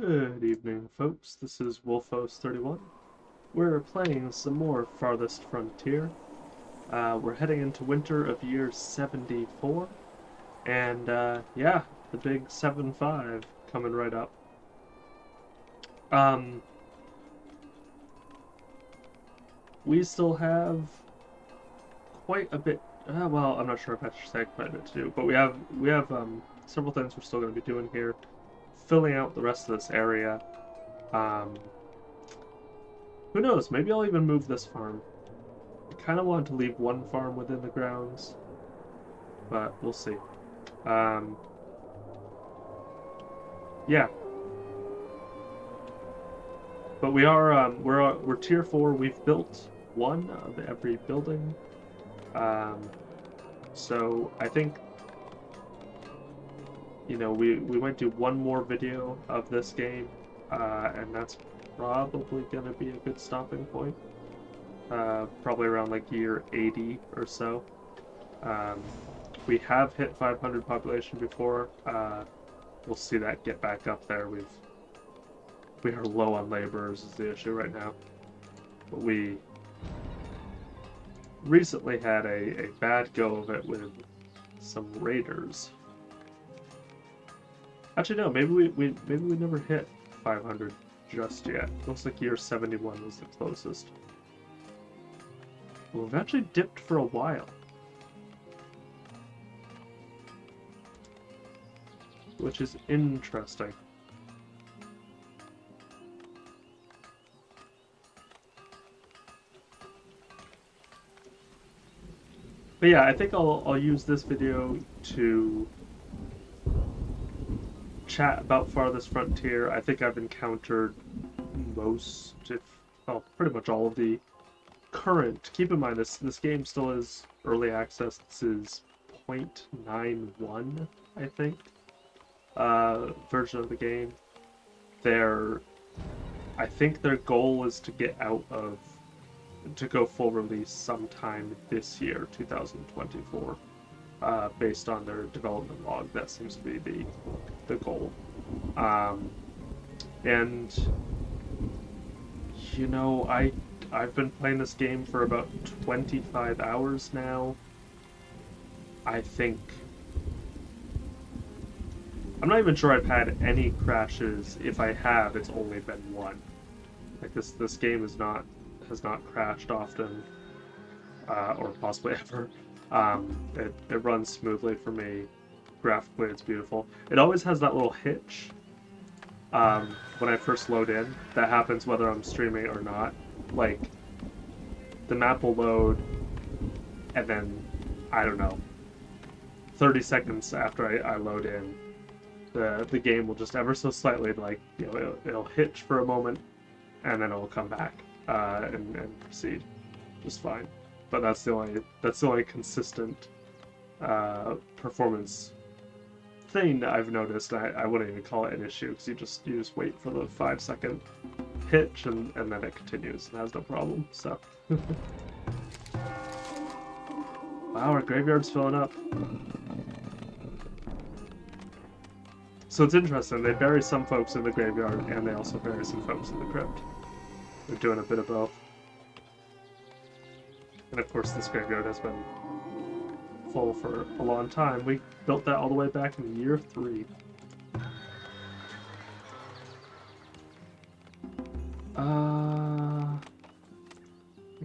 Good evening, folks. This is Wolfos31. We're playing some more Farthest Frontier. We're heading into winter of year 74, and yeah, the big 7-5 coming right up. Um, we still have quite a bit. Well, I'm not sure if I should say quite a bit to do, but we have several things we're still going to be doing here, filling out the rest of this area. Um, who knows? Maybe I'll even move this farm. I kind of want to leave one farm within the grounds, but we'll see. Um, yeah, but we're tier 4. We've built one of every building, um, so I think we might do one more video of this game, and that's probably gonna be a good stopping point. Probably around like year 80 or so. Um, we have hit 500 population before. We'll see that get back up there. We are low on laborers is the issue right now. But we recently had a bad go of it with some raiders. Actually, no, maybe we never hit 500 just yet. Looks like year 71 was the closest. We've actually dipped for a while, which is interesting. But yeah, I think I'll use this video to chat about Farthest Frontier. I think I've encountered most, if well, pretty much all of the current. Keep in mind this game still is early access. This is 0.91, I think, version of the game. I think their goal is to get out of to go full release sometime this year, 2024, based on their development log. That seems to be the goal. And I've been playing this game for about 25 hours now. I think I'm not even sure I've had any crashes. If I have, it's only been one. Like this game has not crashed often, or possibly ever. It runs smoothly for me. Graphically, it's beautiful. It always has that little hitch when I first load in. That happens whether I'm streaming or not. Like, the map will load, and then, I don't know, 30 seconds after I load in, the game will just ever so slightly, like, it'll hitch for a moment, and then it'll come back and proceed just fine. But that's the only consistent performance thing that I've noticed. I wouldn't even call it an issue, because you just wait for the 5-second hitch and then it continues and has no problem. So wow, our graveyard's filling up. So it's interesting, they bury some folks in the graveyard and they also bury some folks in the crypt. They're doing a bit of both. And of course this graveyard has been full for a long time. We built that all the way back in year 3. I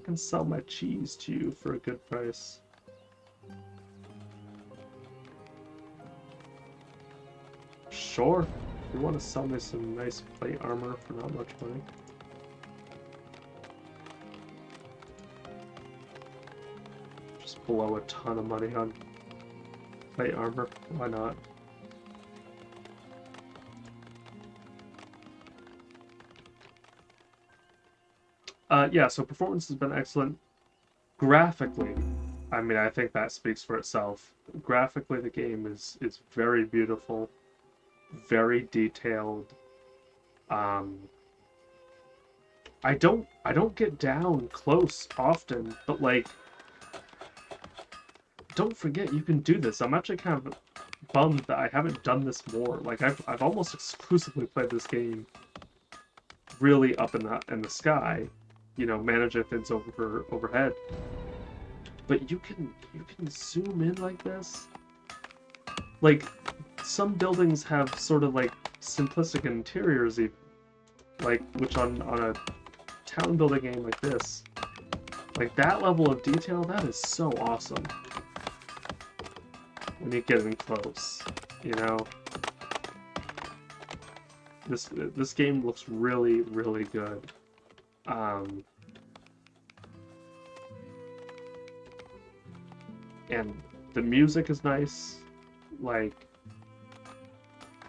can sell my cheese to you for a good price. Sure. If you want to sell me some nice plate armor for not much money. Just blow a ton of money on plate armor. Why not? Yeah, so performance has been excellent. Graphically, I mean, I think that speaks for itself. Graphically, the game is very beautiful, very detailed. I don't get down close often, but like, don't forget you can do this. I'm actually kind of bummed that I haven't done this more. Like I've almost exclusively played this game really up in the sky, you know, managing things overhead. But you can zoom in like this. Like some buildings have sort of like simplistic interiors, even like which on a town building game like this, like that level of detail, that is so awesome. When you get in close, you know. This game looks really, really good. And the music is nice. Like,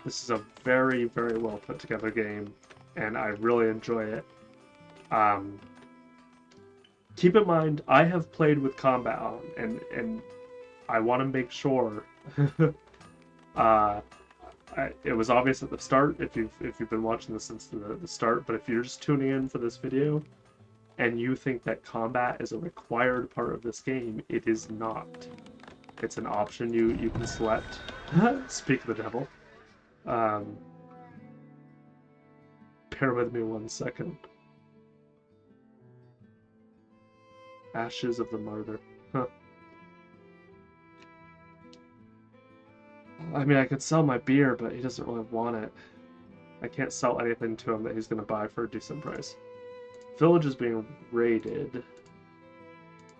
this is a very, very well put together game, and I really enjoy it. Keep in mind, I have played with combat on, and I want to make sure. It was obvious at the start if you've been watching this since the start, but if you're just tuning in for this video and you think that combat is a required part of this game, it is not. It's an option you can select. Speak of the devil. Bear with me 1 second. Ashes of the Martyr. Huh. I mean, I could sell my beer, but he doesn't really want it. I can't sell anything to him that he's going to buy for a decent price. Village is being raided.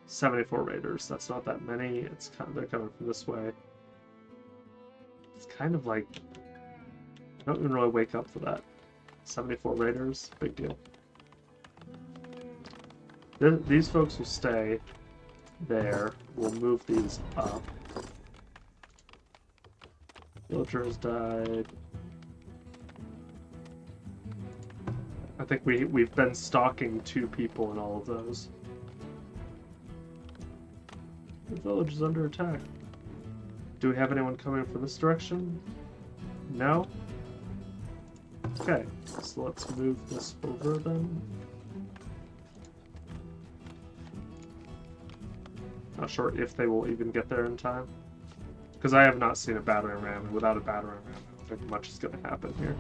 74 raiders. That's not that many. It's kind of, they're coming from this way. It's kind of like, I don't even really wake up for that. 74 raiders, big deal. These folks will stay there. We'll move these up. Villager has died. I think we've been stalking 2 people in all of those. The village is under attack. Do we have anyone coming from this direction? No? Okay, so let's move this over then. Not sure if they will even get there in time. Because I have not seen a battering ram, and without a battering ram, I don't think much is going to happen here.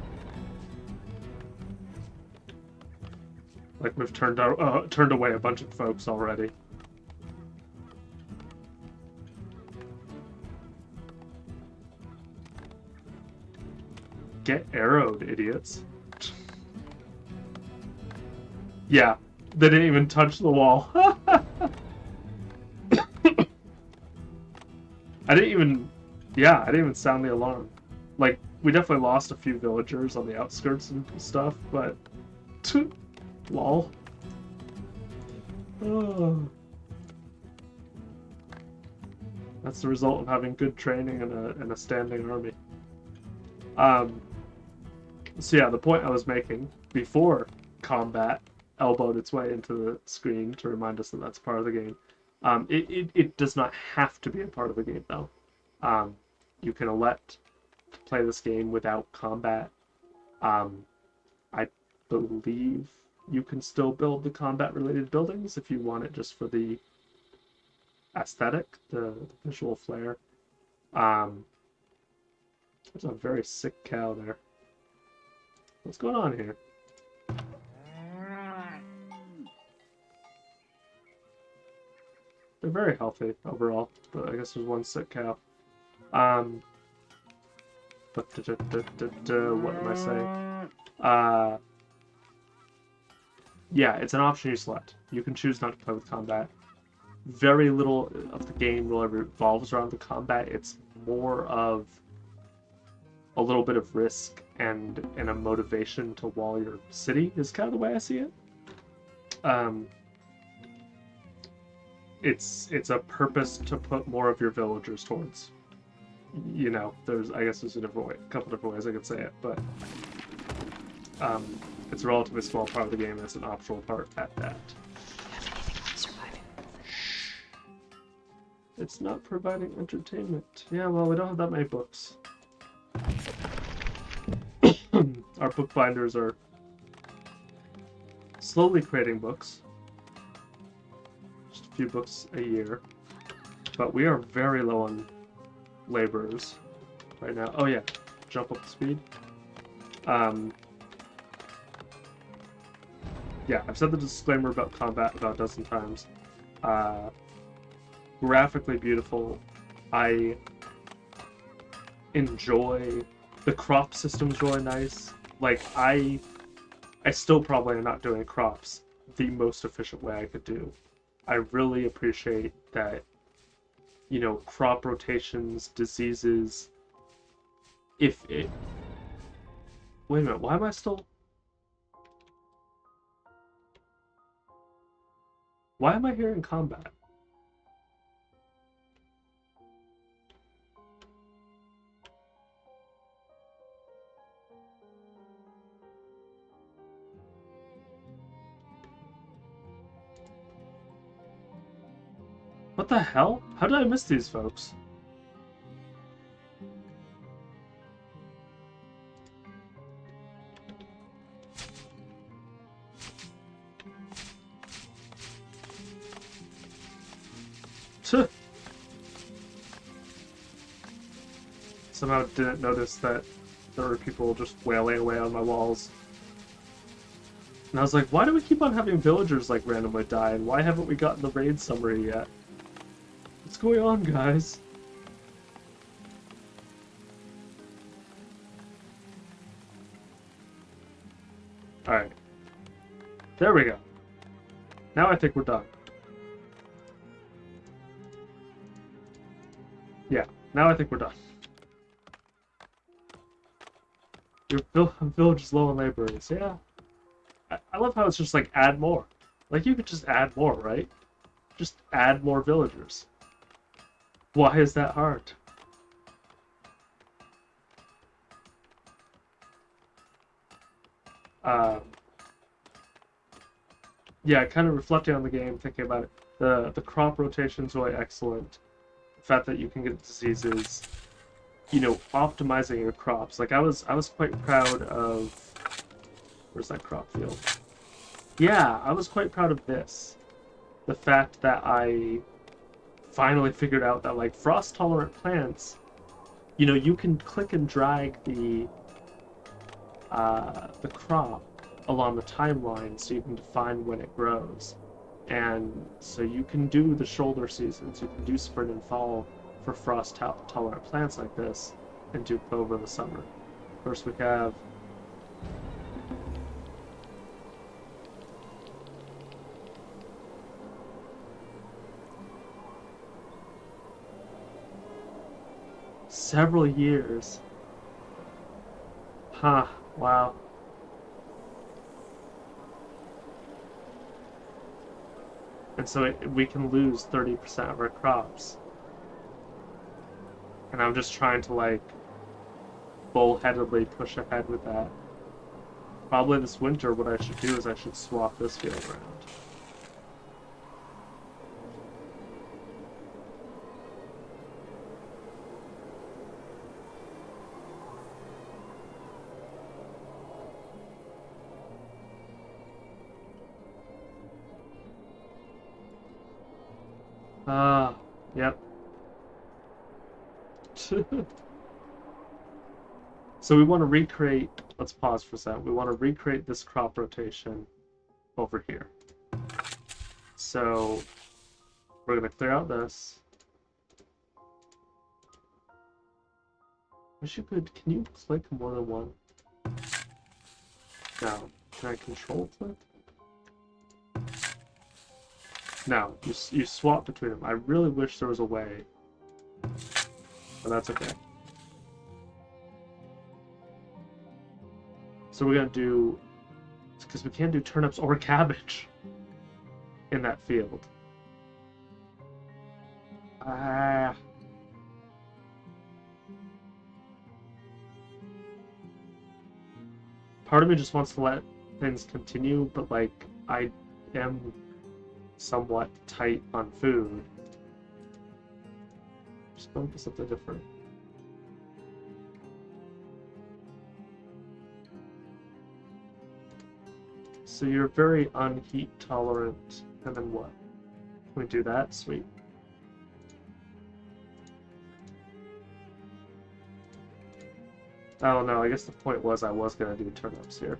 Like, we've turned away a bunch of folks already. Get arrowed, idiots. Yeah, they didn't even touch the wall. I didn't even sound the alarm. Like, we definitely lost a few villagers on the outskirts and stuff, but... lol. Oh. That's the result of having good training and a standing army. So yeah, the point I was making before combat elbowed its way into the screen to remind us that that's part of the game. It does not have to be a part of the game, though. You can elect to play this game without combat. I believe you can still build the combat-related buildings if you want it just for the aesthetic, the visual flair. There's a very sick cow there. What's going on here? They're very healthy overall, but I guess there's one sick cow. But what am I saying? Yeah, it's an option you select. You can choose not to play with combat. Very little of the game really revolves around the combat. It's more of a little bit of risk and a motivation to wall your city is kind of the way I see it. It's a purpose to put more of your villagers towards. You know, I guess there's a couple different ways I could say it, but it's a relatively small part of the game, and it's an optional part at that. It's not providing entertainment. Yeah, well, we don't have that many books. Our bookbinders are slowly creating books. Just a few books a year. But we are very low on laborers. right now. Oh yeah, jump up the speed. Um, yeah, I've said the disclaimer about combat about a dozen times. Uh, graphically beautiful. I enjoy the crop system's really nice. Like I still probably am not doing crops the most efficient way I could do. I really appreciate that, you know, crop rotations, diseases. If it. Wait a minute, why am I still. Why am I here in combat? What the hell? How did I miss these folks? Somehow didn't notice that there were people just wailing away on my walls. And I was like, why do we keep on having villagers like randomly die, and why haven't we gotten the raid summary yet? What's going on, guys? Alright. There we go. Now I think we're done. Yeah, now I think we're done. Your village is low on laborers. Yeah. I love how it's just like add more. Like you could just add more, right? Just add more villagers. Why is that hard? Yeah, kind of reflecting on the game, thinking about it. The crop rotation's really excellent. The fact that you can get diseases, you know, optimizing your crops. Like I was quite proud of. Where's that crop field? Yeah, I was quite proud of this. The fact that I finally figured out that like frost tolerant plants, you know, you can click and drag the crop along the timeline so you can define when it grows. And so you can do the shoulder seasons, you can do spring and fall for frost tolerant plants like this, and do clover in the summer. First we have several years. Huh, wow. And so we can lose 30% of our crops. And I'm just trying to like bullheadedly push ahead with that. Probably this winter what I should do is I should swap this field around. Ah, yep. So we want to recreate, let's pause for a second. We want to recreate this crop rotation over here. So we're going to clear out this. Wish you could, can you click more than one? No. Can I control click? No, you swap between them. I really wish there was a way. But that's okay. So we're going to do, because we can't do turnips or cabbage in that field. Ah. Part of me just wants to let things continue, but like I am somewhat tight on food. Just going for something different. So you're very unheat tolerant, and then what? Can we do that? Sweet. Oh no, I guess the point was I was gonna do turnips here.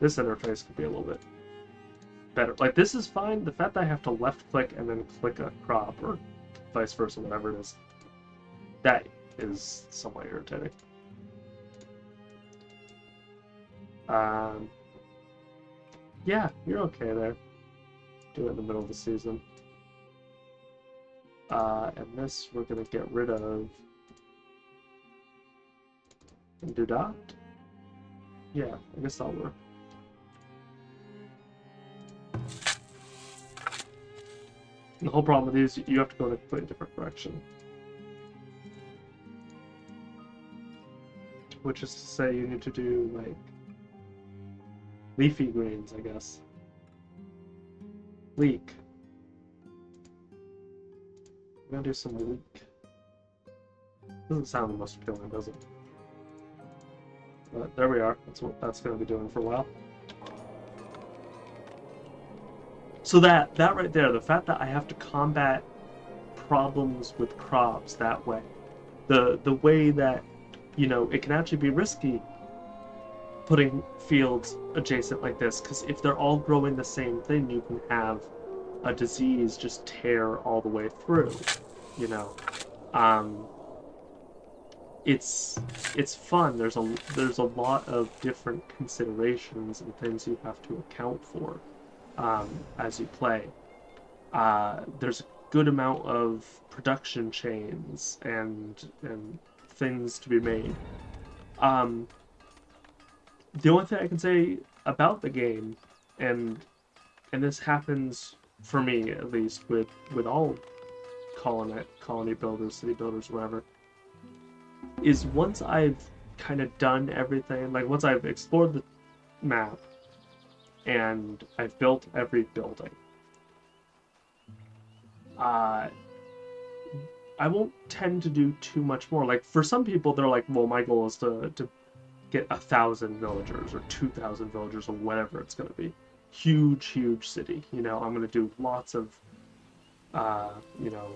This interface could be a little bit better. Like, this is fine. The fact that I have to left click and then click a crop, or vice versa, whatever it is, that is somewhat irritating. Yeah, you're okay there. Do it in the middle of the season. And this we're gonna get rid of. And do that? Yeah, I guess that'll work. The whole problem with these, you have to go in a completely different direction. Which is to say you need to do, like, leafy greens, I guess. Leek. I'm gonna do some leek. Doesn't sound the most appealing, does it? But there we are. That's what that's gonna be doing for a while. So that right there, the fact that I have to combat problems with crops that way, the way that, you know, it can actually be risky putting fields adjacent like this, because if they're all growing the same thing, you can have a disease just tear all the way through, you know. It's fun. There's a lot of different considerations and things you have to account for as you play. There's a good amount of production chains and things to be made. The only thing I can say about the game, and this happens for me at least with all colony builders, city builders, whatever, is once I've kind of done everything, like once I've explored the map and I've built every building, I won't tend to do too much more. Like, for some people, they're like, well, my goal is to get 1,000 villagers or 2,000 villagers or whatever it's going to be. Huge city. You know, I'm going to do lots of, you know,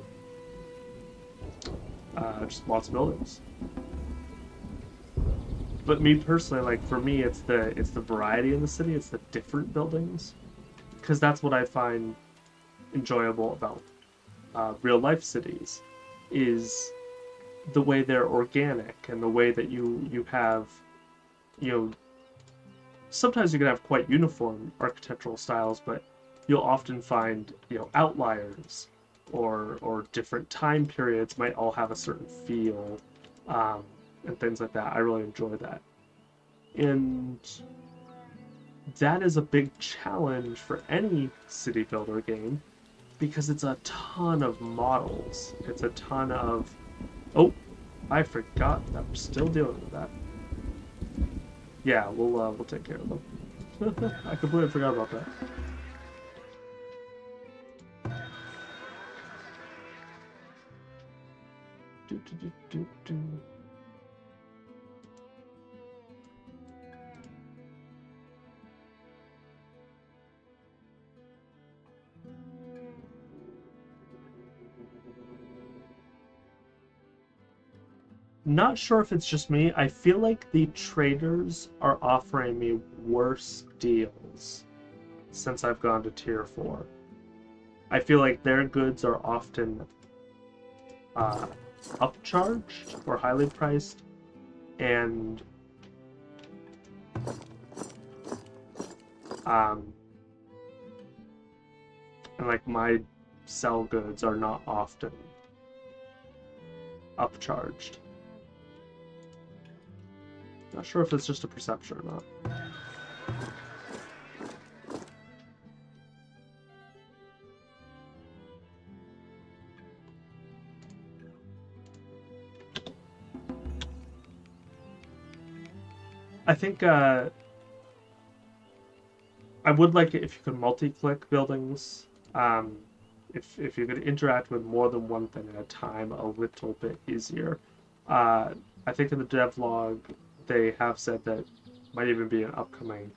just lots of buildings. But me personally, like, for me, it's the variety in the city. It's the different buildings, because that's what I find enjoyable about real life cities, is the way they're organic and the way that you have, you know, sometimes you can have quite uniform architectural styles, but you'll often find, you know, outliers or different time periods might all have a certain feel, and things like that. I really enjoy that. And that is a big challenge for any city builder game, because it's a ton of models. It's a ton of... Oh, I forgot that we're still dealing with that. Yeah, we'll take care of them. I completely forgot about that. Do. Not sure if it's just me. I feel like the traders are offering me worse deals since I've gone to tier 4. I feel like their goods are often upcharged or highly priced, and like my sell goods are not often upcharged. Not sure if it's just a perception or not. I think I would like it if you could multi-click buildings. If you could interact with more than one thing at a time, a little bit easier. I think in the devlog they have said that might even be an upcoming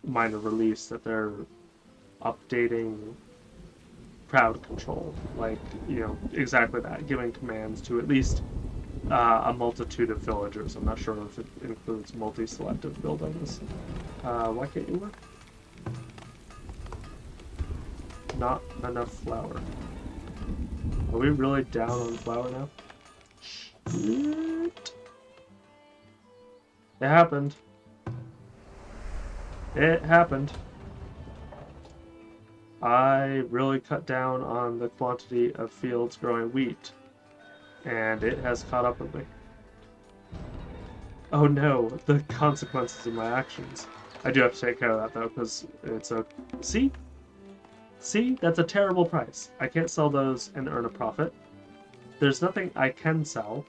minor release, that they're updating crowd control, like, you know, exactly that, giving commands to at least a multitude of villagers. I'm not sure if it includes multi-selective buildings. Why can't you work? Not enough flour. Are we really down on flour now? Shit. It happened. It happened. I really cut down on the quantity of fields growing wheat, and it has caught up with me. Oh no, the consequences of my actions. I do have to take care of that though, because it's a... See? See? That's a terrible price. I can't sell those and earn a profit. There's nothing I can sell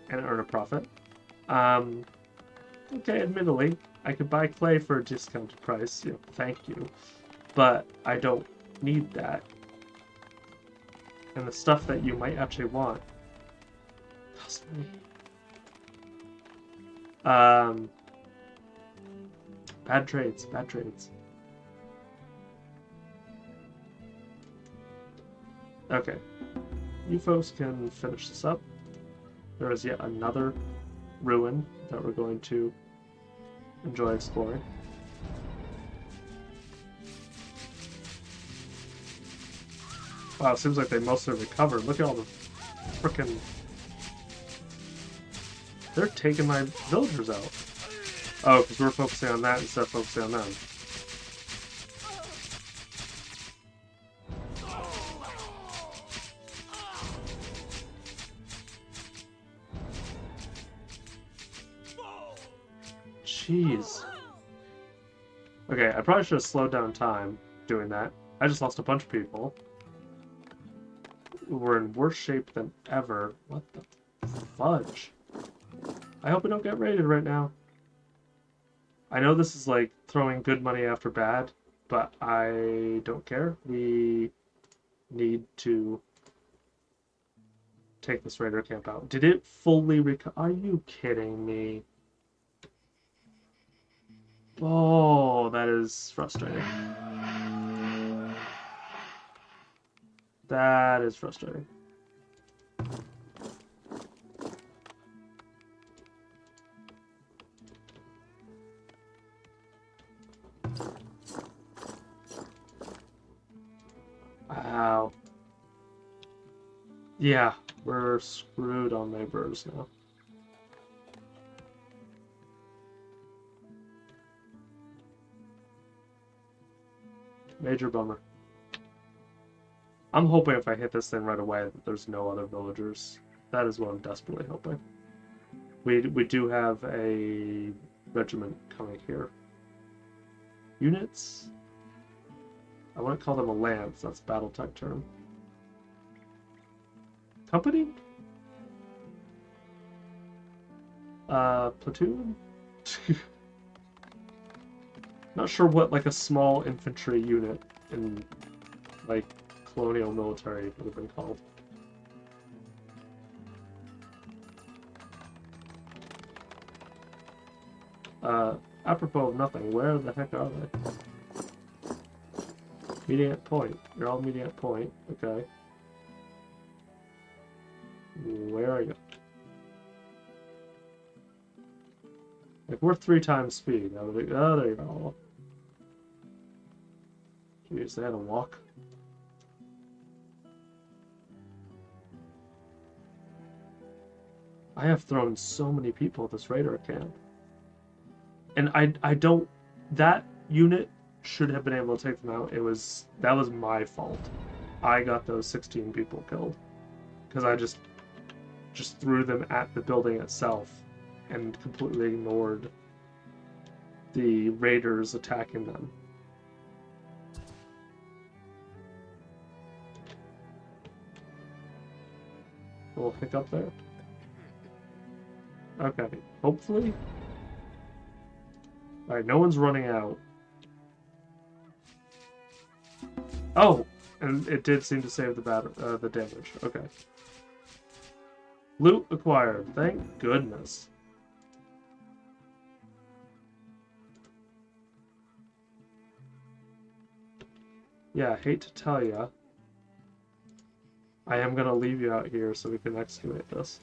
and earn a profit. Okay, admittedly, I could buy clay for a discounted price. You know, thank you. But I don't need that. And the stuff that you might actually want costs money. Bad trades, bad trades. Okay. You folks can finish this up. There is yet another ruin that we're going to enjoy exploring. Wow, it seems like they mostly recovered. Look at all the frickin'... They're taking my villagers out. Oh, because we're focusing on that instead of focusing on them. Jeez. Okay, I probably should have slowed down time doing that. I just lost a bunch of people. We're in worse shape than ever. What the fudge? I hope we don't get raided right now. I know this is like throwing good money after bad, but I don't care. We need to take this raider camp out. Did it fully recover? Are you kidding me? Oh, that is frustrating. That is frustrating. Wow. Yeah, we're screwed on neighbors now. Major bummer. I'm hoping if I hit this thing right away that there's no other villagers. That is what I'm desperately hoping. We do have a regiment coming here. Units? I wouldn't call them a lance, that's a battle tech term. Company? Platoon? Not sure what like a small infantry unit in like colonial military would have been called. Apropos of nothing, where the heck are they? Meeting at point. You're all meeting at point. Okay. Where are you? Like, we're 3 times speed. Oh, there you go. Jeez, they had to walk. I have thrown so many people at this raider camp. And I don't... That unit should have been able to take them out. That was my fault. I got those 16 people killed. Because I just threw them at the building itself and completely ignored the raiders attacking them. A little hiccup there. Okay, hopefully. Alright, no one's running out. Oh! And it did seem to save the damage. Okay. Loot acquired. Thank goodness. Yeah, I hate to tell you, I am gonna leave you out here so we can excavate this.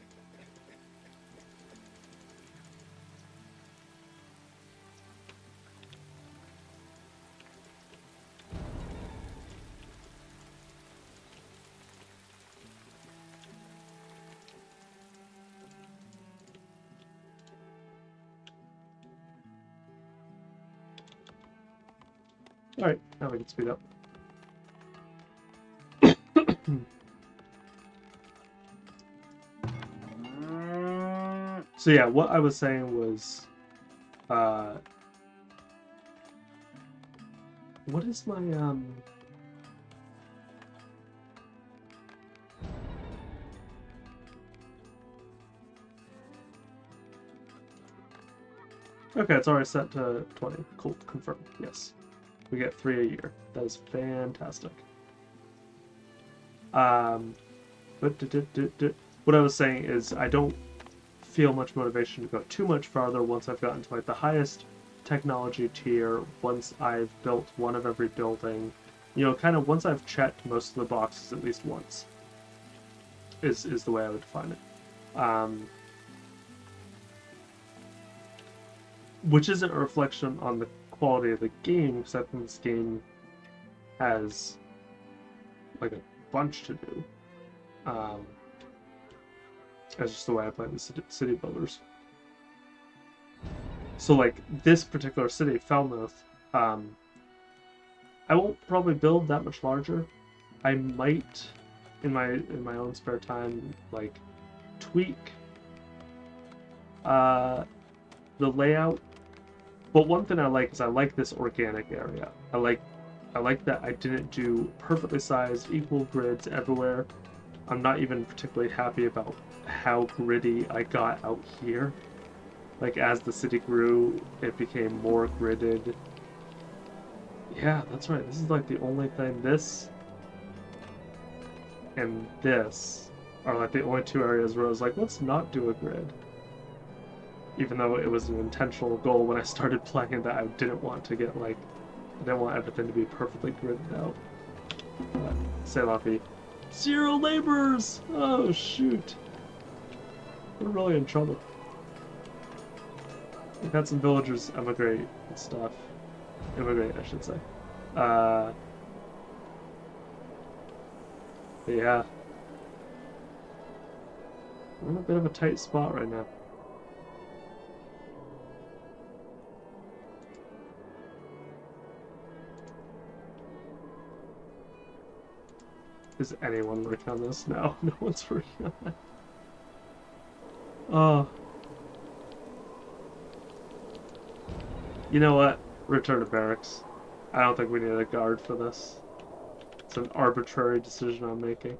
Alright, now we can speed up. So yeah, what I was saying was, what is my, okay, it's already set to 20. Cool, confirmed, yes. We get 3 a year. That is fantastic. But what I was saying is I don't feel much motivation to go too much farther once I've gotten to like the highest technology tier, once I've built one of every building, you know, kind of once I've checked most of the boxes at least once, is the way I would define it. Which isn't a reflection on the quality of the game, because I think this game has like a bunch to do. That's just the way I play the city builders. So like this particular city, Falmouth, I won't probably build that much larger. I might, in my own spare time, like tweak the layout. But one thing I like is I like this organic area. I like that I didn't do perfectly sized equal grids everywhere. I'm not even particularly happy about how gritty I got out here. Like as the city grew, it became more gridded. Yeah, that's right. This is like the only thing. This and this are like the only two areas where I was like, let's not do a grid. Even though it was an intentional goal when I started playing that I didn't want to get like, I didn't want everything to be perfectly gridded out. But say la vie. 0 laborers! Oh shoot. We're really in trouble. We've had some villagers emigrate and stuff. Immigrate, I should say. But yeah. We're in a bit of a tight spot right now. Is anyone working on this? No, no one's working on that. Oh. You know what? Return to barracks. I don't think we need a guard for this. It's an arbitrary decision I'm making.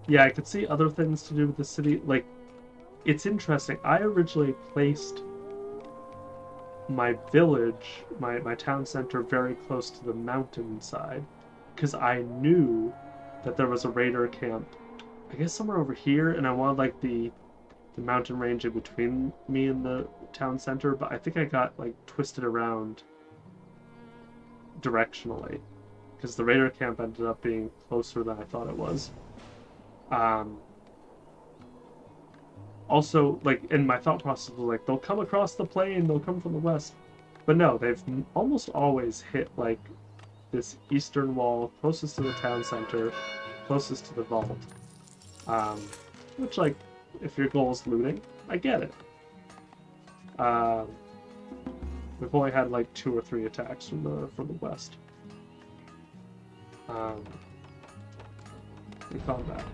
Yeah, I could see other things to do with the city. Like, it's interesting. I originally placed my village, my town center, very close to the mountainside because I knew that there was a raider camp, I guess somewhere over here, and I wanted like the mountain range in between me and the town center, but I think I got like twisted around directionally because the raider camp ended up being closer than I thought it was. Also, like, in my thought process was like, they'll come across the plain, they'll come from the west. But no, they've almost always hit, like, this eastern wall closest to the town center, closest to the vault. Which, like, if your goal is looting, I get it. We've only had, like, 2 or 3 attacks from the west. In combat.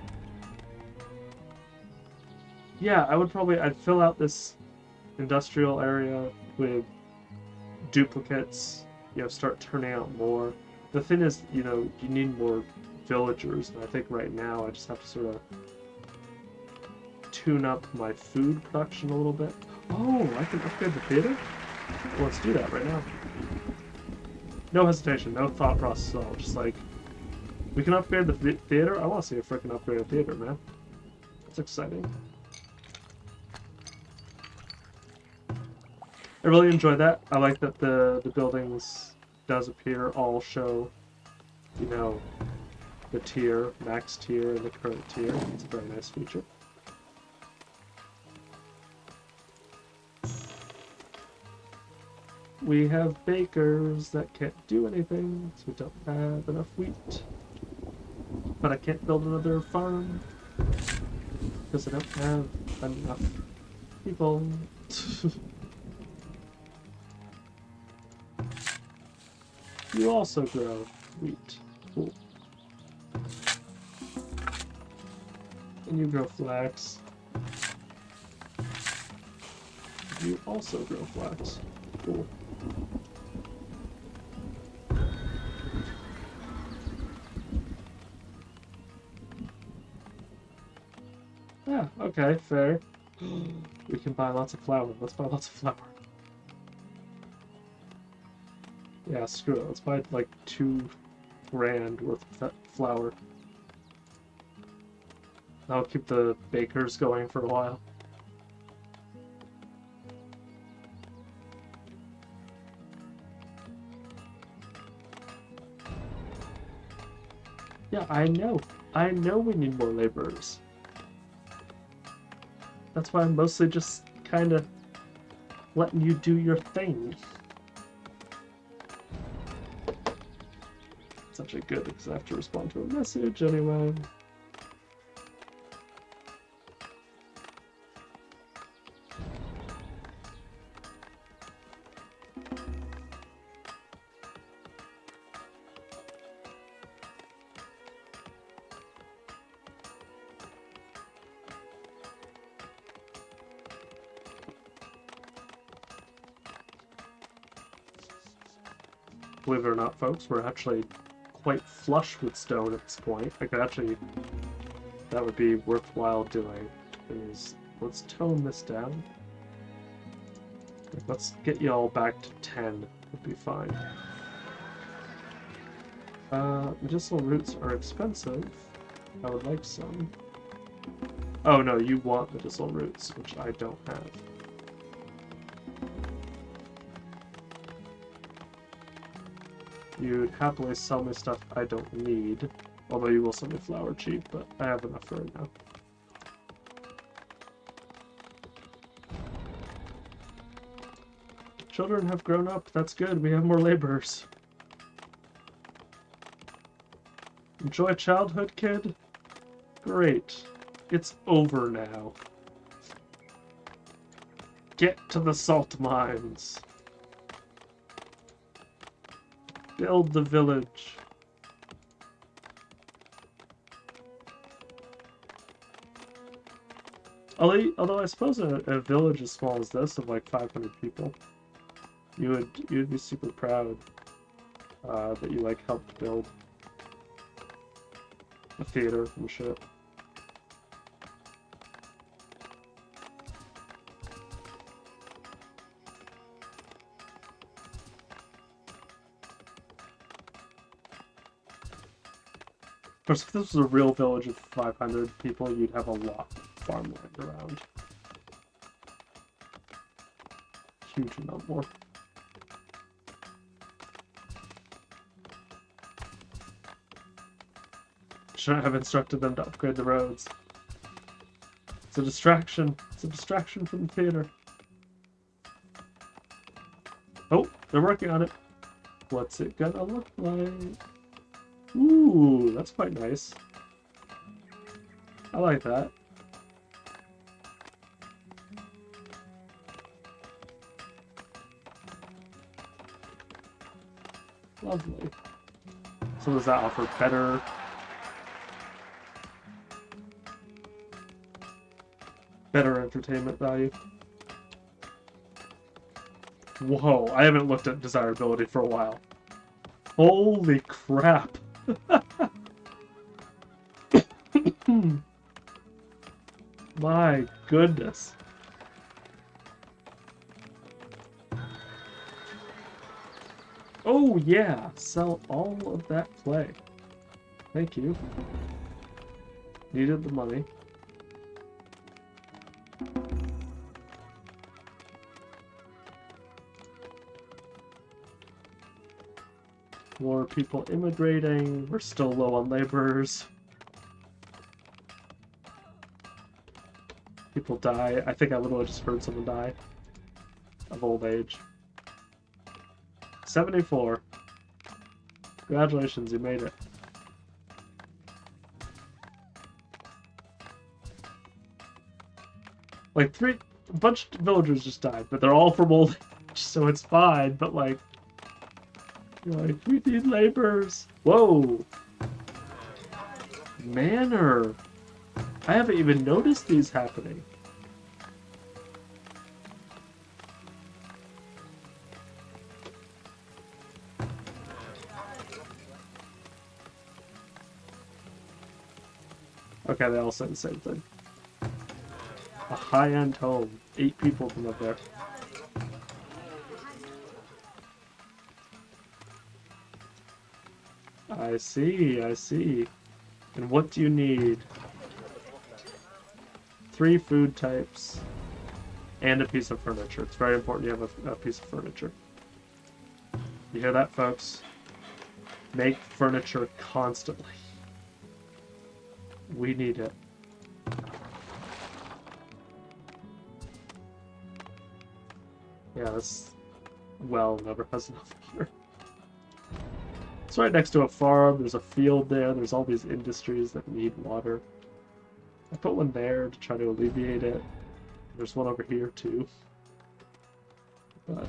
Yeah, I'd fill out this industrial area with duplicates, you know, start turning out more. The thing is, you know, you need more villagers, and I think right now I just have to sort of tune up my food production a little bit. Oh, I can upgrade the theater? Well, let's do that right now. No hesitation, no thought process at all, just like, We can upgrade the theater? I want to see a freaking upgraded theater, man. That's exciting. I really enjoy that. I like that the buildings does appear all show, you know, the tier, max tier, and the current tier. It's a very nice feature. We have bakers that can't do anything, so we don't have enough wheat. But I can't build another farm because I don't have enough people. You also grow wheat. Cool. And you grow flax. You also grow flax. Cool. Yeah, okay, fair. We can buy lots of flour. Let's buy lots of flour. Yeah, screw it. Let's buy like $2,000 worth of flour. That'll keep the bakers going for a while. Yeah, I know. I know we need more laborers. That's why I'm mostly just kind of letting you do your thing. Such a good, because I have to respond to a message anyway. Believe it or not, folks, we're actually quite flush with stone at this point. I could actually, that would be worthwhile doing, is let's tone this down. Let's get you all back to 10, would be fine. Medicinal roots are expensive. I would like some. Oh no, you want medicinal roots, which I don't have. You'd happily sell me stuff I don't need. Although you will sell me flour cheap, but I have enough for right now. Children have grown up. That's good. We have more laborers. Enjoy childhood, kid? Great. It's over now. Get to the salt mines. Build the village. Although I suppose a village as small as this, of like 500 people, you'd be super proud that you like helped build a theater and shit. Of course, if this was a real village of 500 people, you'd have a lot of farmland around. Huge amount more. Shouldn't have instructed them to upgrade the roads. It's a distraction. It's a distraction from the theater. Oh, they're working on it. What's it gonna look like? Ooh, that's quite nice. I like that. Lovely. So does that offer better entertainment value? Whoa, I haven't looked at desirability for a while. Holy crap. My goodness. Oh yeah, sell all of that clay. Thank you. Needed the money. More people immigrating. We're still low on laborers. People die. I think I literally just heard someone die of old age. 74. Congratulations, you made it. Like a bunch of villagers just died, but they're all from old age, so it's fine, but like, you're like, we need laborers. Whoa. Manor. I haven't even noticed these happening. Okay, they all said the same thing. A high-end home. 8 people can live there. I see, I see. And what do you need? 3 food types. And a piece of furniture. It's very important you have a piece of furniture. You hear that, folks? Make furniture constantly. We need it. Yeah, this well never has enough water. It's right next to a farm. There's a field there. There's all these industries that need water. I put one there to try to alleviate it. There's one over here too. But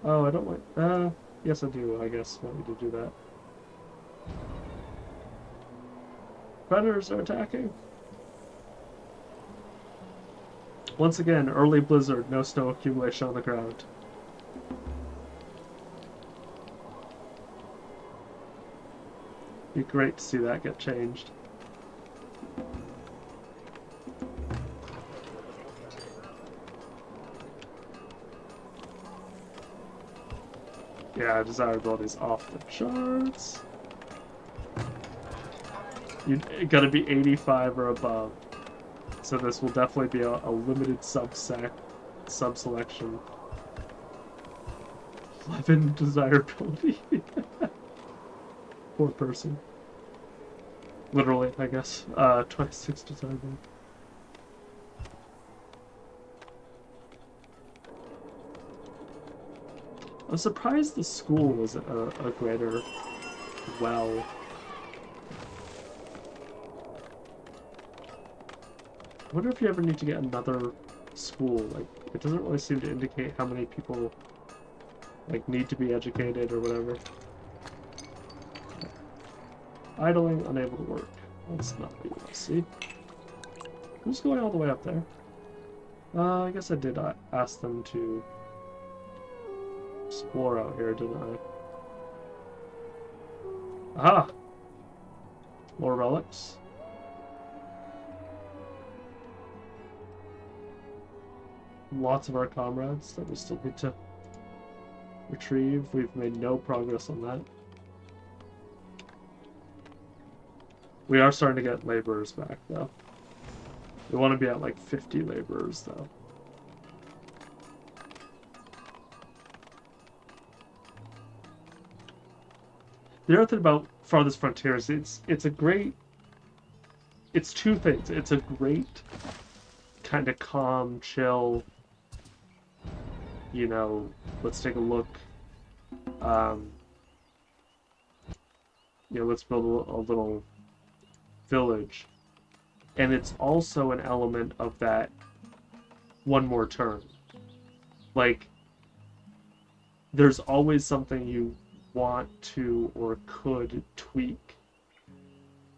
oh, I don't like. Yes, I do. I guess want me to do that. Predators are attacking. Once again, early blizzard, no snow accumulation on the ground. Be great to see that get changed. Yeah, desirability is off the charts. You gotta be 85 or above. So this will definitely be a limited sub-selection. 11 desirability. Poor person. Literally, I guess. 26 desirability. I'm surprised the school was a greater well. I wonder if you ever need to get another school. Like, it doesn't really seem to indicate how many people like need to be educated or whatever. Idling, unable to work. That's not what you want to see. Who's going all the way up there? I guess I did ask them to explore out here, didn't I? Aha! More relics. Lots of our comrades that we still need to retrieve. We've made no progress on that. We are starting to get laborers back, though. We want to be at like 50 laborers, though. The other thing about Farthest Frontier is it's a great... It's two things. It's a great kind of calm, chill, you know, let's take a look. You know, let's build a little village. And it's also an element of that one more turn. Like, there's always something you want to or could tweak,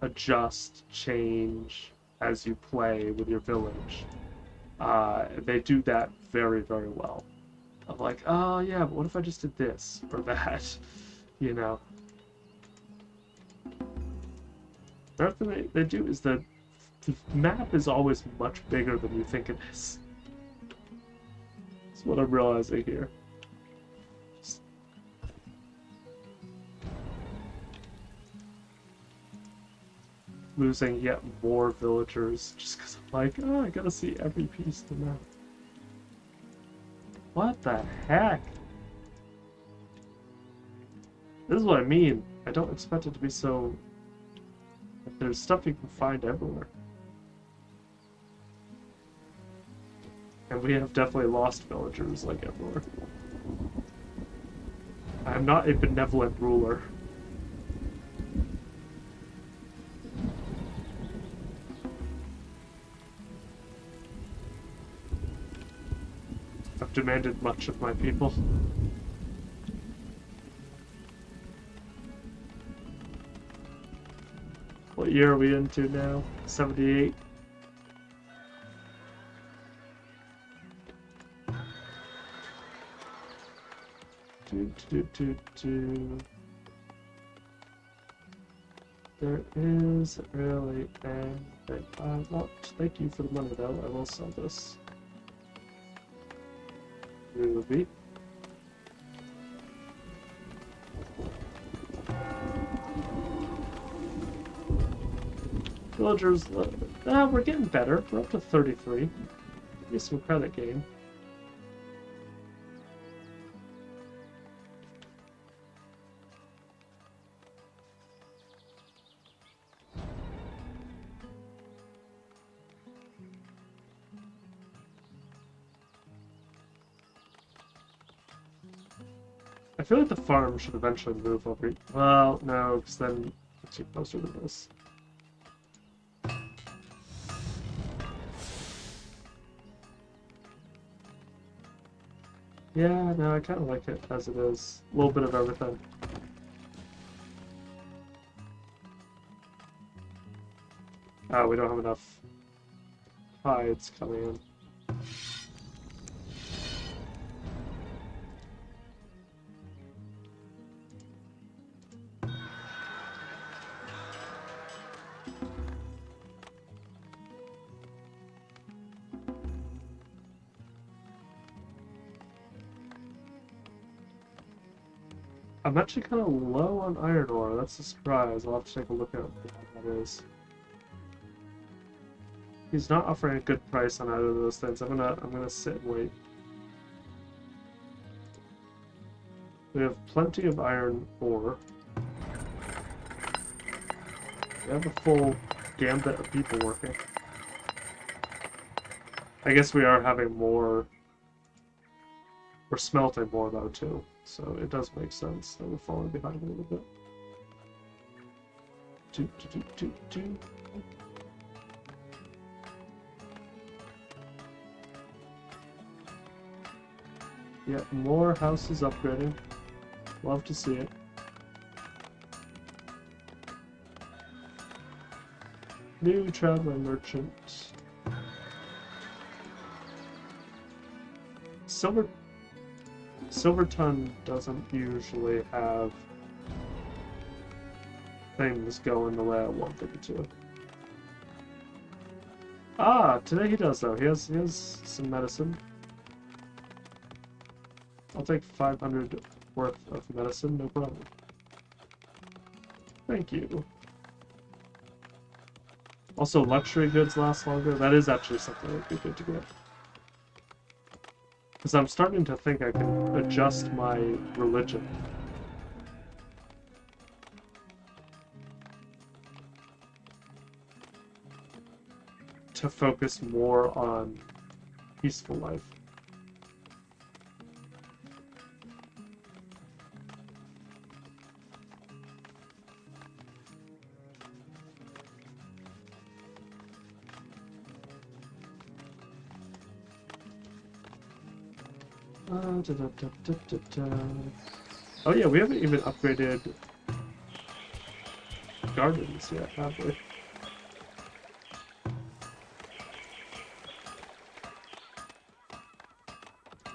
adjust, change as you play with your village. They do that very, very well. Of like, oh yeah, but what if I just did this or that? You know? Another thing they do is that the map is always much bigger than you think it is. That's what I'm realizing here. Just losing yet more villagers just because I'm like, oh, I gotta see every piece of the map. What the heck? This is what I mean. I don't expect it to be so... There's stuff you can find everywhere. And we have definitely lost villagers, like, everywhere. I'm not a benevolent ruler. I've demanded much of my people. What year are we into now? 78? There is really anything I want. Thank you for the money, though. I will sell this. Movie. Villagers, we're getting better. We're up to 33. Give me some credit game. I feel like the farm should eventually move over. Well, no, because then it's too closer to this. Yeah, no, I kind of like it as it is. A little bit of everything. Oh, we don't have enough hides coming in. I'm actually kind of low on iron ore. That's a surprise. I'll have to take a look at what that is. He's not offering a good price on either of those things. I'm gonna sit and wait. We have plenty of iron ore. We have a full gambit of people working. I guess we are having more. We're smelting more though too, so it does make sense that we're falling behind a little bit. Yeah, more houses upgrading. Love to see it. New traveling merchant. Silverton doesn't usually have things going the way I want them to. Ah, today he does though. He has some medicine. I'll take 500 worth of medicine, no problem. Thank you. Also, luxury goods last longer. That is actually something that would be good to get. Because I'm starting to think I can adjust my religion. To focus more on peaceful life. Oh yeah, we haven't even upgraded gardens yet, have we?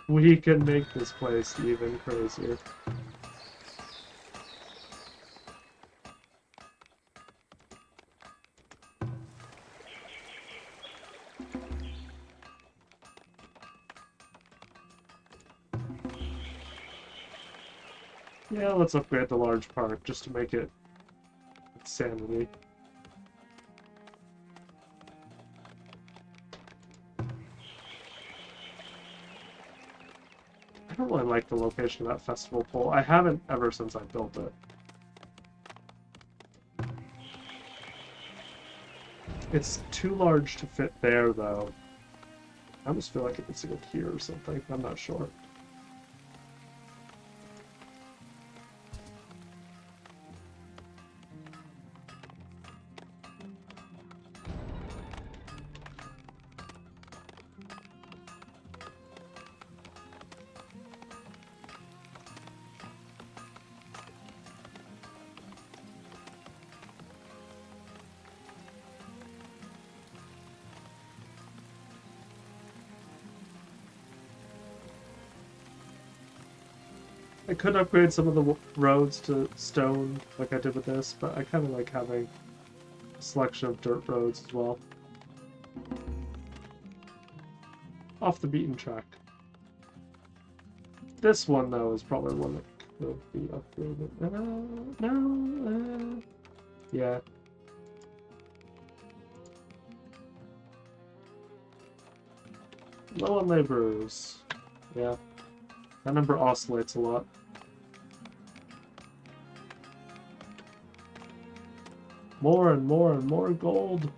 We can make this place even crazier. Yeah, let's upgrade the large park just to make it insanity. I don't really like the location of that festival pole. I haven't ever since I built it. It's too large to fit there, though. I almost feel like it needs to go here or something. I'm not sure. I could upgrade some of the roads to stone like I did with this, but I kind of like having a selection of dirt roads as well. Off the beaten track. This one, though, is probably one that could be upgraded. No. Yeah. Low on laborers. Yeah. That number oscillates a lot. More and more and more gold.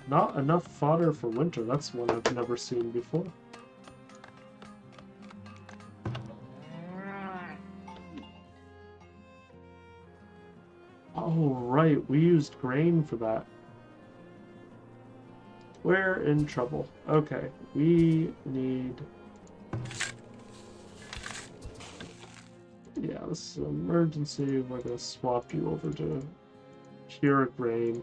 Not enough fodder for winter. That's one I've never seen before. Oh, right. We used grain for that. We're in trouble. Okay. We need... Yeah, this is an emergency. We're going to swap you over to pure grain.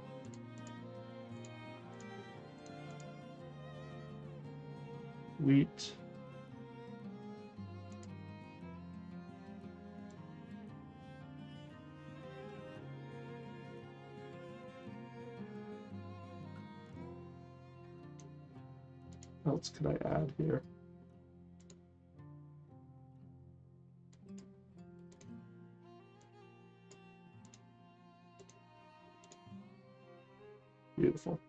Wheat. What else could I add here? Beautiful.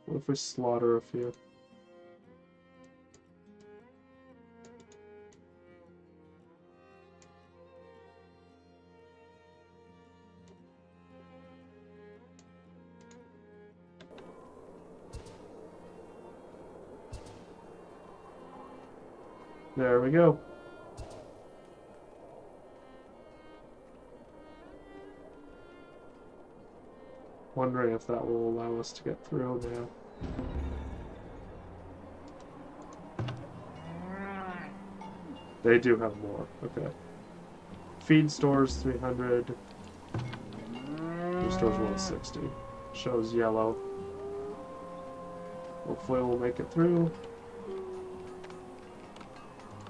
What if we slaughter a few? There we go. Wondering if that will allow us to get through now. They do have more. Okay. Feed stores 300. Feed stores 160. Shows yellow. Hopefully we'll make it through.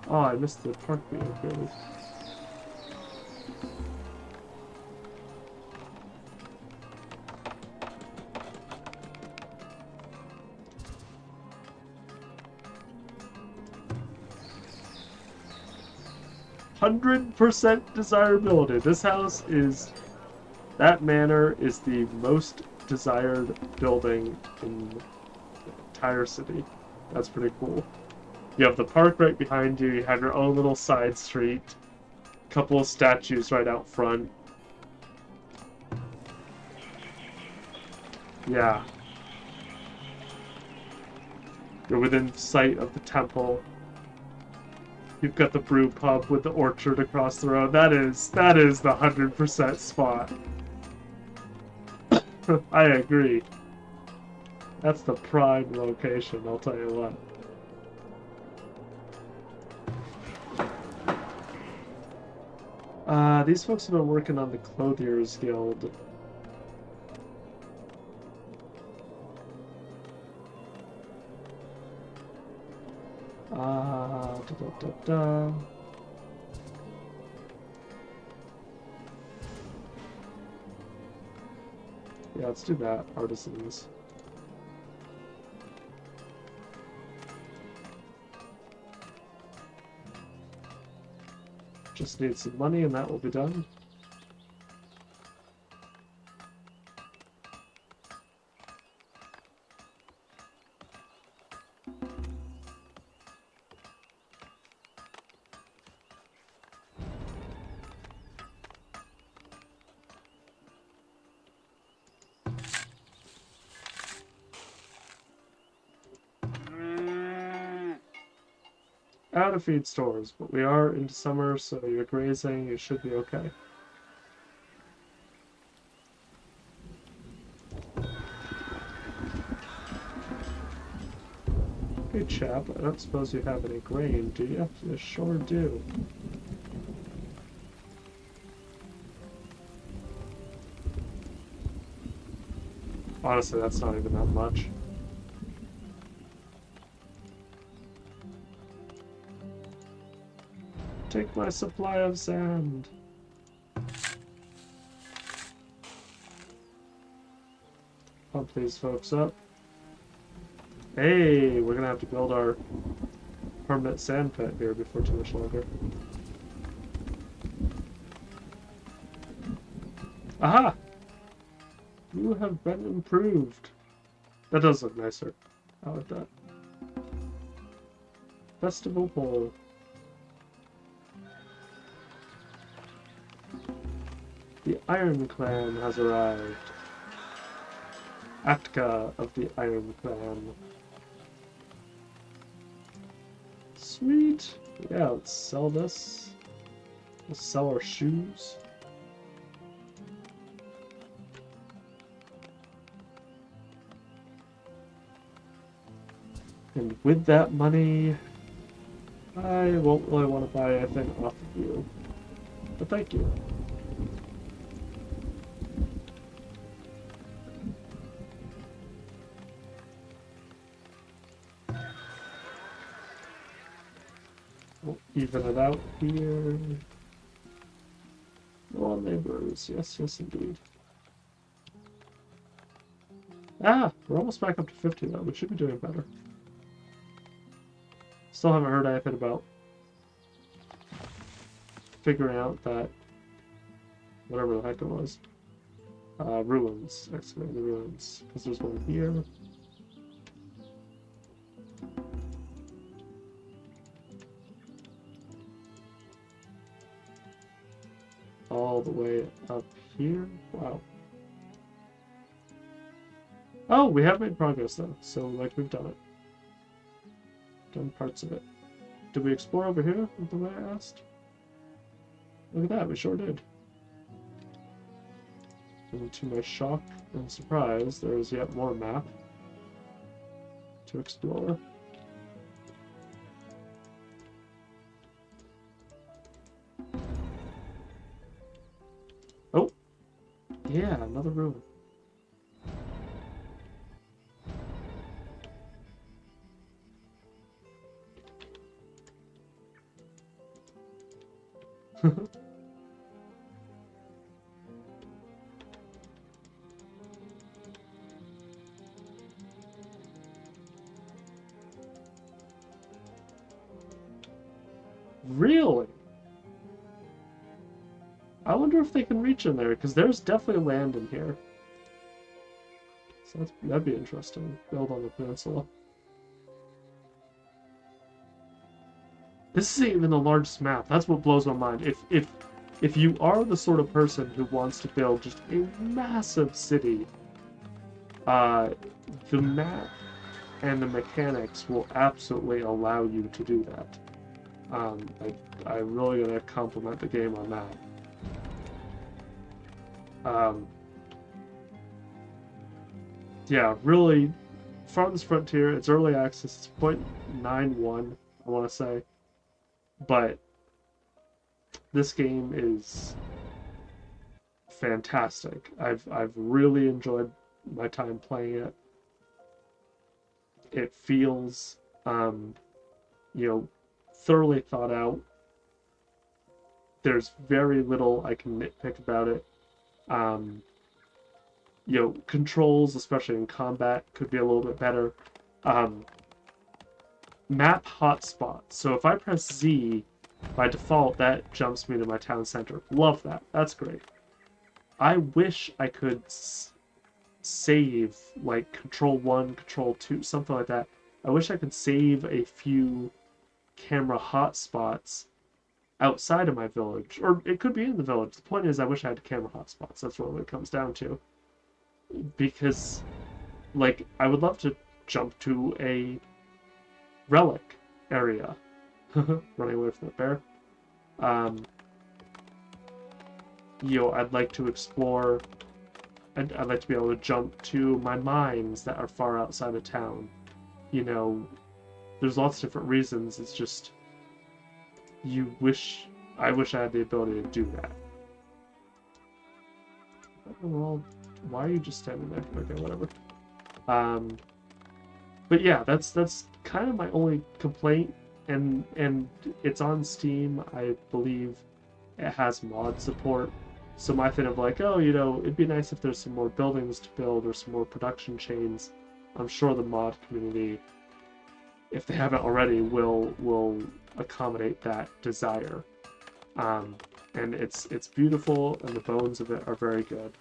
Oh, I missed the park being upgraded. %100% desirability. This house is... That manor is the most desired building in the entire city. That's pretty cool. You have the park right behind you. You have your own little side street. A couple of statues right out front. Yeah. You're within sight of the temple. You've got the brew pub with the orchard across the road. That is the 100% spot. I agree. That's the prime location, I'll tell you what. These folks have been working on the Clothiers Guild. Da. Yeah, let's do that. Artisans. Just need some money and that will be done. Out of feed stores, but we are into summer, so you're grazing, you should be okay. Hey chap, I don't suppose you have any grain, do you? You sure do. Honestly, that's not even that much. Take my supply of sand. Pump these folks up. Hey, we're gonna have to build our permanent sand pit here before too much longer. Aha! You have been improved. That does look nicer. I like that. Festival pole. The Iron Clan has arrived. Atka of the Iron Clan. Sweet. Yeah, let's sell this. Let's sell our shoes. And with that money, I won't really want to buy anything off of you. But thank you. We'll even it out here. More neighbors. Yes, yes, indeed. Ah, we're almost back up to 50 though. We should be doing better. Still haven't heard anything about figuring out that whatever the heck it was. Ruins. Excavating the ruins. Because there's one here. All the way up here. Wow. Oh, we have made progress though. So, like, we've done it. Done parts of it. Did we explore over here the way I asked? Look at that, we sure did. And to my shock and surprise, there is yet more map to explore. Oh! Yeah, another ruin. Really? I wonder if they can reach in there, because there's definitely land in here. So that'd be interesting. Build on the peninsula. This isn't even the largest map. That's what blows my mind. If you are the sort of person who wants to build just a massive city, the map and the mechanics will absolutely allow you to do that. I really gotta compliment the game on that. Yeah, really, Farthest Frontier, it's early access, it's 0.91, I want to say. But this game is fantastic. I've really enjoyed my time playing it. It feels, you know, thoroughly thought out. There's very little I can nitpick about it. controls, especially in combat, could be a little bit better. Um, Map hotspots. So if I press Z, by default, that jumps me to my town center. Love that. That's great. I wish I could save, like Control 1, Control 2, something like that. I wish I could save a few camera hotspots outside of my village. Or it could be in the village. The point is, I wish I had camera hotspots. That's really what it comes down to. Because, like, I would love to jump to a relic area. Running away from the bear. I'd like to explore. I'd like to be able to jump to my mines that are far outside of town. There's lots of different reasons. It's just I wish I had the ability to do that. Well, why are you just standing there? Okay, whatever. But yeah, that's kind of my only complaint, and it's on Steam. I believe it has mod support. So my thing of like, oh, it'd be nice if there's some more buildings to build or some more production chains. I'm sure the mod community, if they haven't already, will accommodate that desire. And it's beautiful, and the bones of it are very good.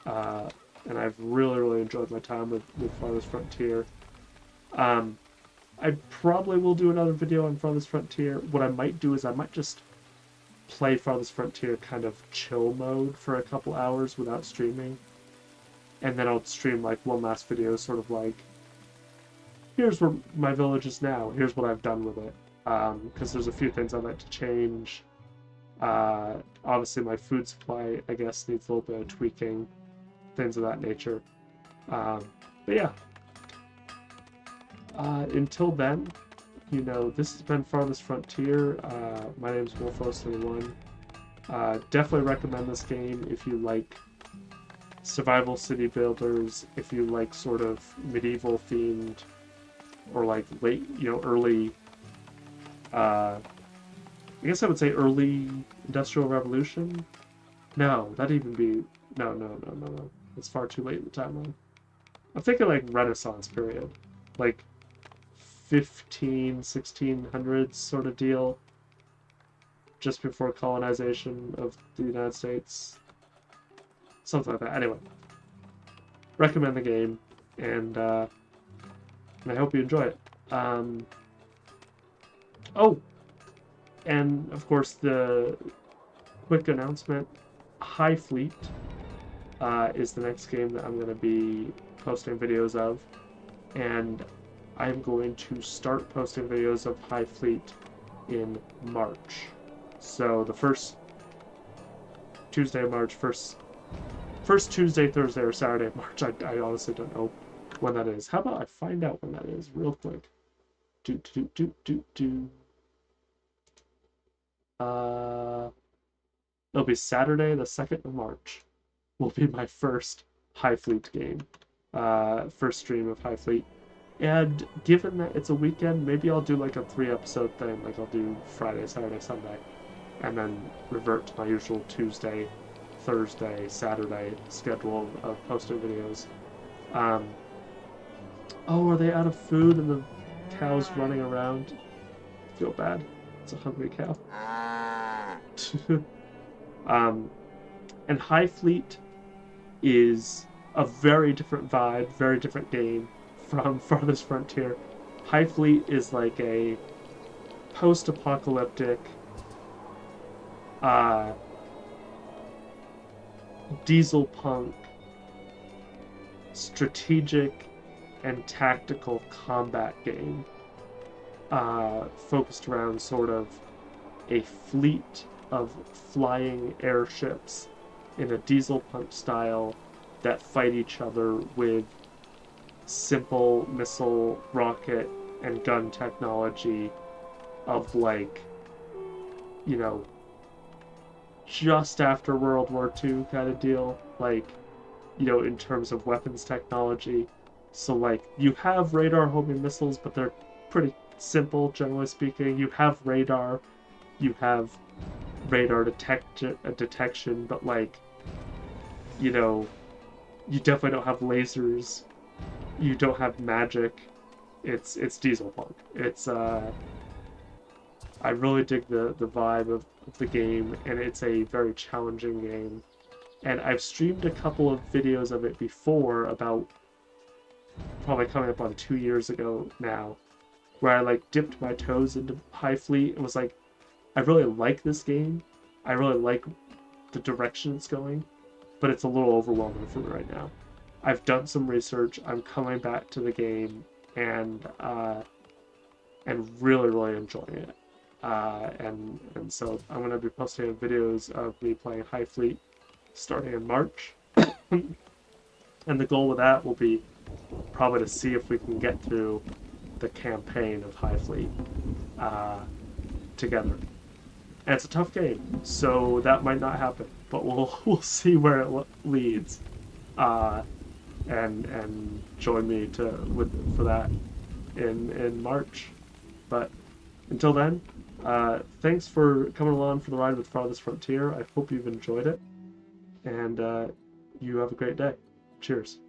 And I've really enjoyed my time with Farthest Frontier. I probably will do another video on Farthest Frontier. What I might do is I might just play Farthest Frontier kind of chill mode for a couple hours without streaming. And then I'll stream like one last video, sort of like, here's where my village is now. Here's what I've done with it. Because there's a few things I'd like to change. Obviously my food supply, I guess, needs a little bit of tweaking. Things of that nature. But yeah. Until then, this has been Farthest Frontier. My name is Wolfos31. Definitely recommend this game if you like survival city builders, if you like sort of medieval themed, or like late, early, I guess I would say early Industrial Revolution. No, that'd even be, no. It's far too late in the timeline. I'm thinking like Renaissance period. Like 1600s sort of deal, just before colonization of the United States, something like that. Anyway, recommend the game, and I hope you enjoy it. Oh, and of course the quick announcement: High Fleet is the next game that I'm going to be posting videos of, and I'm going to start posting videos of High Fleet in March. So the first Tuesday of March, first Tuesday, Thursday, or Saturday of March. I honestly don't know when that is. How about I find out when that is real quick? It'll be Saturday, the 2nd of March. Will be my first High Fleet game. First stream of High Fleet. And given that it's a weekend, maybe I'll do like a 3-episode thing. Like I'll do Friday, Saturday, Sunday, and then revert to my usual Tuesday, Thursday, Saturday schedule of posting videos. Oh, are they out of food and the cow's running around? I feel bad. It's a hungry cow. And High Fleet is a very different vibe, very different game from Farthest Frontier. High Fleet is like a post-apocalyptic diesel punk strategic and tactical combat game focused around sort of a fleet of flying airships in a diesel punk style that fight each other with simple missile, rocket, and gun technology of like, just after World War II kind of deal, like, in terms of weapons technology. So like, you have radar homing missiles, but they're pretty simple, generally speaking. You have radar detection, but like, you definitely don't have lasers. You don't have magic. It's diesel punk. It's I really dig the vibe of the game, and it's a very challenging game. And I've streamed a couple of videos of it before, about probably coming up on 2 years ago now, where I like dipped my toes into High Fleet and was like, I really like this game. I really like the direction it's going, but it's a little overwhelming for me right now. I've done some research. I'm coming back to the game and really enjoying it. And so I'm gonna be posting videos of me playing High Fleet starting in March, and the goal with that will be probably to see if we can get through the campaign of High Fleet uh, together. And it's a tough game, so that might not happen, but we'll see where it leads. Uh, and join me for that in March. But until then, thanks for coming along for the ride with Farthest Frontier. I hope you've enjoyed it, and you have a great day. Cheers.